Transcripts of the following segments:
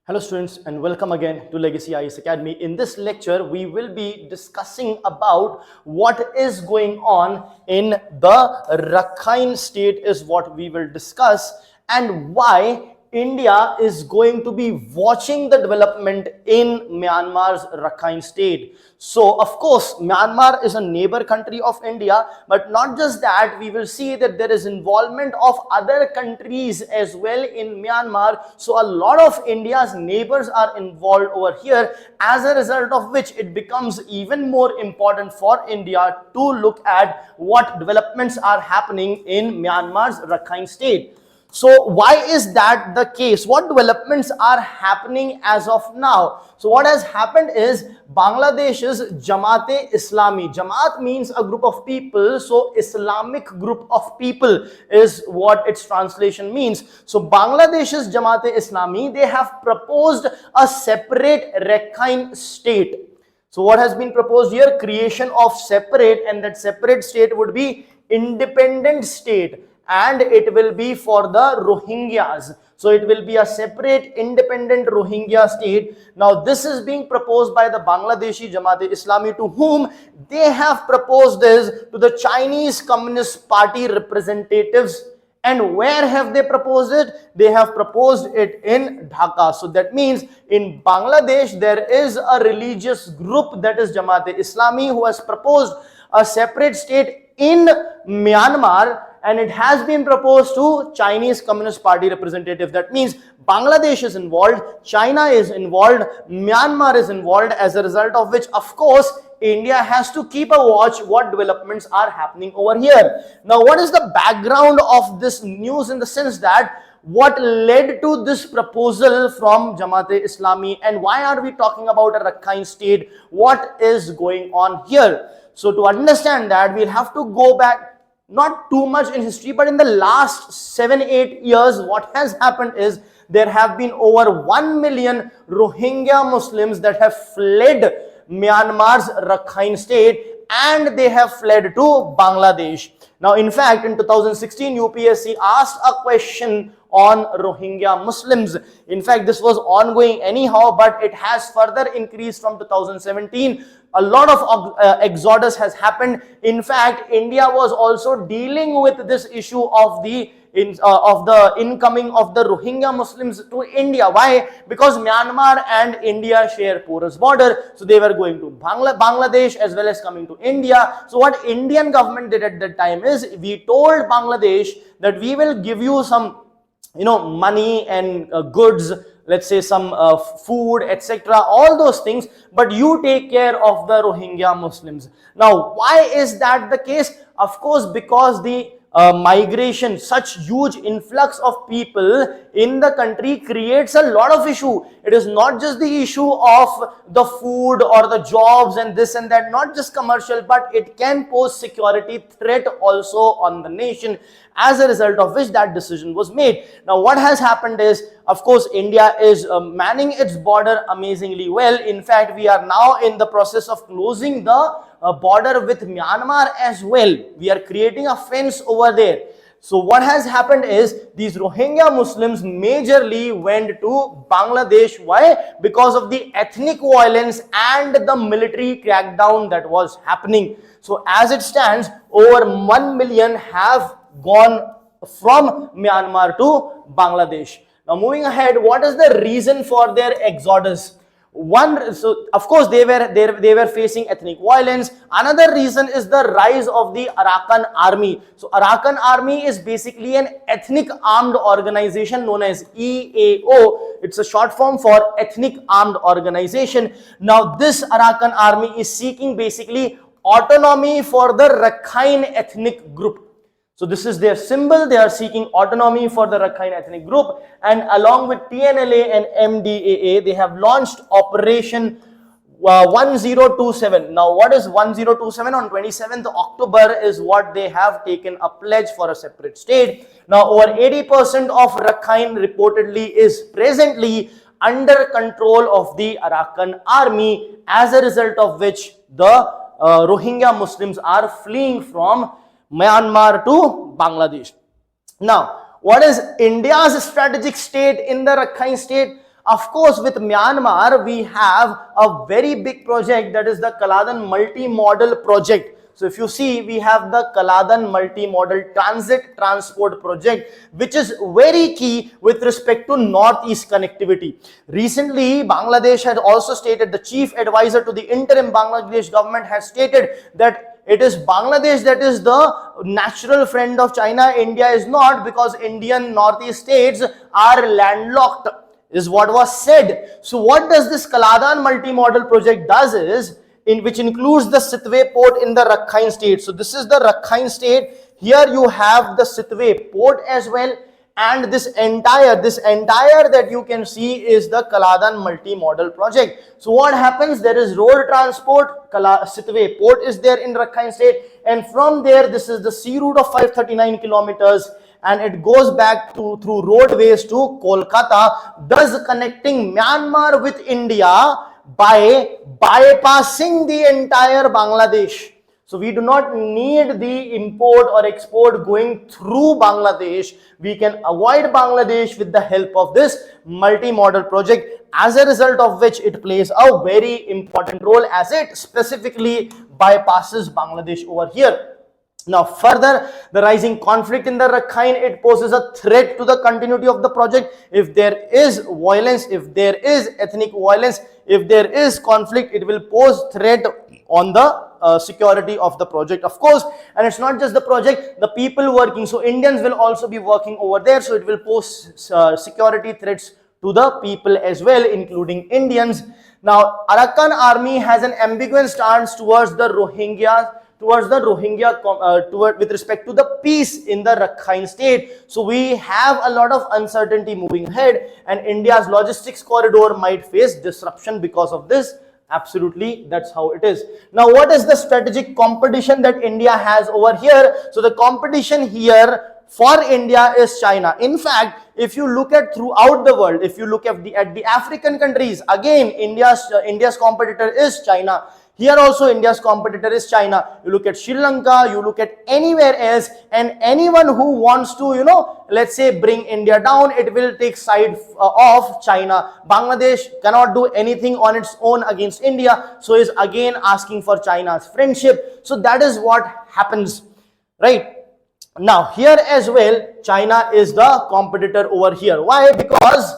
Hello students and welcome again to Legacy IAS Academy. In this lecture, we will be discussing about what is going on in the Rakhine state is what we will discuss, and why India is going to be watching the development in Myanmar's Rakhine state. So of course, Myanmar is a neighbor country of India, but not just that, we will see that there is involvement of other countries as well in Myanmar. So a lot of India's neighbors are involved over here, as a result of which it becomes even more important for India to look at what developments are happening in Myanmar's Rakhine state. So why is that the case? What developments are happening as of now? So what has happened is Bangladesh's Jamaat-e-Islami. Jamaat means a group of people, so Islamic group of people is what its translation means. So Bangladesh's Jamaat-e-Islami, they have proposed a separate Rakhine state. So what has been proposed here? Creation of separate, and that separate state would be independent state, and it will be for the Rohingyas. So it will be a separate independent Rohingya state. Now this is being proposed by the Bangladeshi Jamaat-e-Islami, to whom they have proposed this to the Chinese Communist Party representatives. And where have they proposed it? They have proposed it in Dhaka. So that means in Bangladesh there is a religious group, that is Jamaat-e-Islami, who has proposed a separate state in Myanmar, and it has been proposed to Chinese Communist Party representative. That means Bangladesh is involved, China is involved, Myanmar is involved, as a result of which, of course, India has to keep a watch what developments are happening over here. Now, what is the background of this news, in the sense that what led to this proposal from Jamaat-e-Islami, and why are we talking about a Rakhine state? What is going on here? So to understand that, we'll have to go back not too much in history, but in the last 7-8 years, what has happened is there have been over 1 million Rohingya Muslims that have fled Myanmar's Rakhine state, and they have fled to Bangladesh. Now, in fact, in 2016, UPSC asked a question on Rohingya Muslims. In fact, this was ongoing anyhow, but it has further increased from 2017. A lot of exodus has happened. In fact, India was also dealing with this issue of the incoming of the Rohingya Muslims to India. Why? Because Myanmar and India share porous border, so they were going to Bangladesh as well as coming to India. So what Indian government did at that time is, we told Bangladesh that we will give you some money and goods, let's say some food, etc., all those things, but you take care of the Rohingya Muslims. Now, why is that the case? Of course, because the migration, such huge influx of people in the country creates a lot of issue. It is not just the issue of the food or the jobs and this and that, not just commercial, but it can pose security threat also on the nation, as a result of which that decision was made. Now, what has happened is, of course, India is manning its border amazingly well. In fact, we are now in the process of closing the border with Myanmar as well. We are creating a fence over there. So what has happened is, these Rohingya Muslims majorly went to Bangladesh. Why? Because of the ethnic violence and the military crackdown that was happening. So as it stands, over 1 million have gone from Myanmar to Bangladesh. Now, moving ahead, what is the reason for their exodus? So of course they were facing ethnic violence. Another reason is the rise of the Arakan army. So Arakan army is basically an ethnic armed organization known as EAO. It's a short form for ethnic armed organization. Now this Arakan army is seeking basically autonomy for the Rakhine ethnic group. So this is their symbol. They are seeking autonomy for the Rakhine ethnic group, and along with TNLA and MDAA, they have launched Operation 1027. Now, what is 1027? On 27th October is what they have taken a pledge for a separate state. Now, over 80% of Rakhine reportedly is presently under control of the Arakan army, as a result of which the Rohingya Muslims are fleeing from Myanmar to Bangladesh. Now, what is India's strategic state in the Rakhine state? Of course, with Myanmar, we have a very big project, that is the Kaladan multi-modal project. So if you see, we have the Kaladan multi-modal transit transport project, which is very key with respect to northeast connectivity. Recently, Bangladesh had also stated, the chief advisor to the interim Bangladesh government has stated that it is Bangladesh that is the natural friend of China. India is not, because Indian northeast states are landlocked, is what was said. So what does this Kaladan multi-modal project does is, which includes the Sitwe port in the Rakhine state. So this is the Rakhine state. Here you have the Sitwe port as well, and this entire that you can see is the Kaladan multi-modal project. So what happens? There is road transport. Sitwe port is there in Rakhine state, and from there, this is the sea route of 539 kilometers, and it goes back to through roadways to Kolkata, thus connecting Myanmar with India by bypassing the entire Bangladesh. So we do not need the import or export going through Bangladesh. We can avoid Bangladesh with the help of this multi-modal project, as a result of which it plays a very important role, as it specifically bypasses Bangladesh over here. Now further, the rising conflict in the Rakhine, it poses a threat to the continuity of the project. If there is violence, if there is ethnic violence, if there is conflict, it will pose threat on the security of the project, of course. And it's not just the project, the people working. So Indians will also be working over there. So it will pose security threats to the people as well, including Indians. Now Arakan army has an ambiguous stance towards the Rohingya, with respect to the peace in the Rakhine state. So we have a lot of uncertainty moving ahead, and India's logistics corridor might face disruption because of this. Absolutely, that's how it is. Now, what is the strategic competition that India has over here? So the competition here for India is China. In fact, if you look at throughout the world, if you look at the African countries, again, India's competitor is China. Here also India's competitor is China. You look at Sri Lanka, you look at anywhere else, and anyone who wants to, let's say bring India down, it will take side of China. Bangladesh cannot do anything on its own against India, so is again asking for China's friendship. So that is what happens, right? Now here as well, China is the competitor over here. Why? Because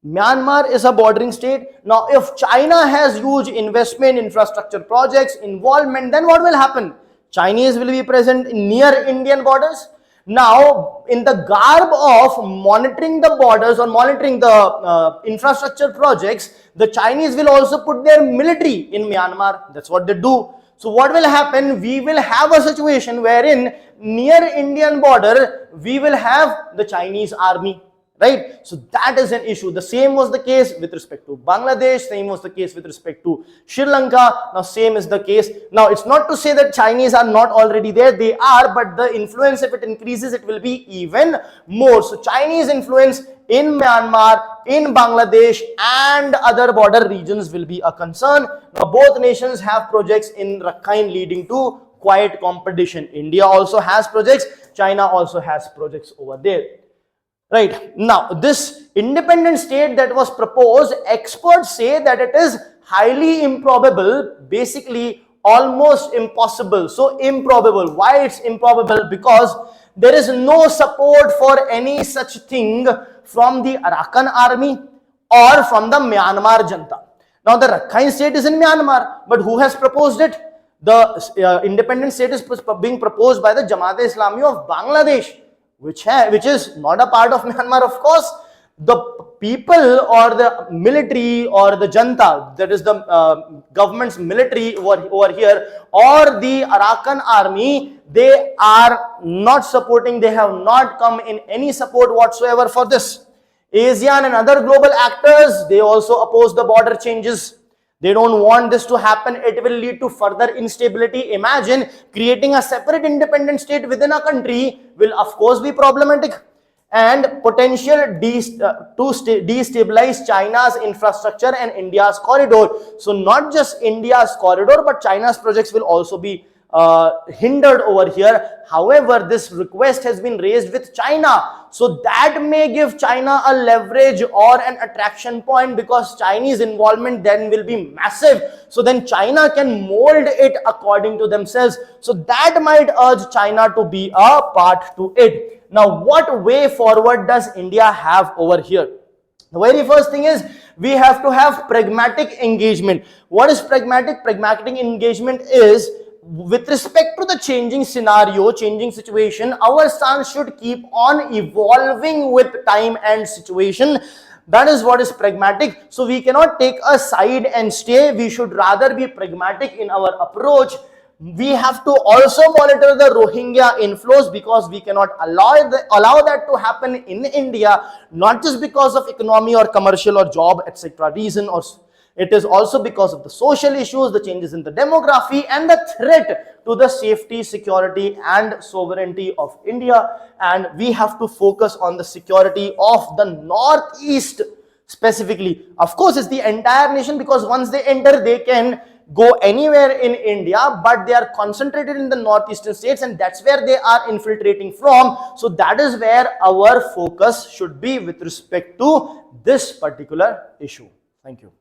Myanmar is a bordering state. Now, if China has huge investment, infrastructure projects, involvement, then what will happen? Chinese will be present near Indian borders. Now, in the garb of monitoring the borders or monitoring the infrastructure projects, the Chinese will also put their military in Myanmar. That's what they do. So what will happen? We will have a situation wherein near Indian border, we will have the Chinese army. Right? So that is an issue. The same was the case with respect to Bangladesh, same was the case with respect to Sri Lanka. Now same is the case. Now it's not to say that Chinese are not already there, they are, but the influence, if it increases, it will be even more. So Chinese influence in Myanmar, in Bangladesh and other border regions will be a concern. Now both nations have projects in Rakhine leading to quiet competition. India also has projects, China also has projects over there. Right. Now, this independent state that was proposed, experts say that it is highly improbable, basically almost impossible. So, improbable. Why it's improbable? Because there is no support for any such thing from the Arakan army or from the Myanmar Janta. Now, the Rakhine state is in Myanmar, but who has proposed it? The independent state is being proposed by the Jamaat-e-Islami of Bangladesh, which is not a part of Myanmar, of course. The people or the military or the Janta, that is the government's military over here, or the Arakan army, they are not supporting, they have not come in any support whatsoever for this. ASEAN and other global actors, they also oppose the border changes. They don't want this to happen. It will lead to further instability. Imagine creating a separate independent state within a country will of course be problematic, and potential to destabilize China's infrastructure and India's corridor. So not just India's corridor, but China's projects will also be hindered over here. However, this request has been raised with China, so that may give China a leverage or an attraction point, because Chinese involvement then will be massive. So then China can mold it according to themselves. So that might urge China to be a part to it. Now, what way forward does India have over here? The very first thing is we have to have pragmatic engagement. What is pragmatic? Pragmatic engagement is, with respect to the changing scenario, changing situation, our stance should keep on evolving with time and situation. That is what is pragmatic. So we cannot take a side and stay. We should rather be pragmatic in our approach. We have to also monitor the Rohingya inflows, because we cannot allow that to happen in India, not just because of economy or commercial or job etc. reason, or it is also because of the social issues, the changes in the demography, and the threat to the safety, security, and sovereignty of India. And we have to focus on the security of the Northeast specifically. Of course, it's the entire nation, because once they enter, they can go anywhere in India, but they are concentrated in the northeastern states, and that's where they are infiltrating from. So that is where our focus should be with respect to this particular issue. Thank you.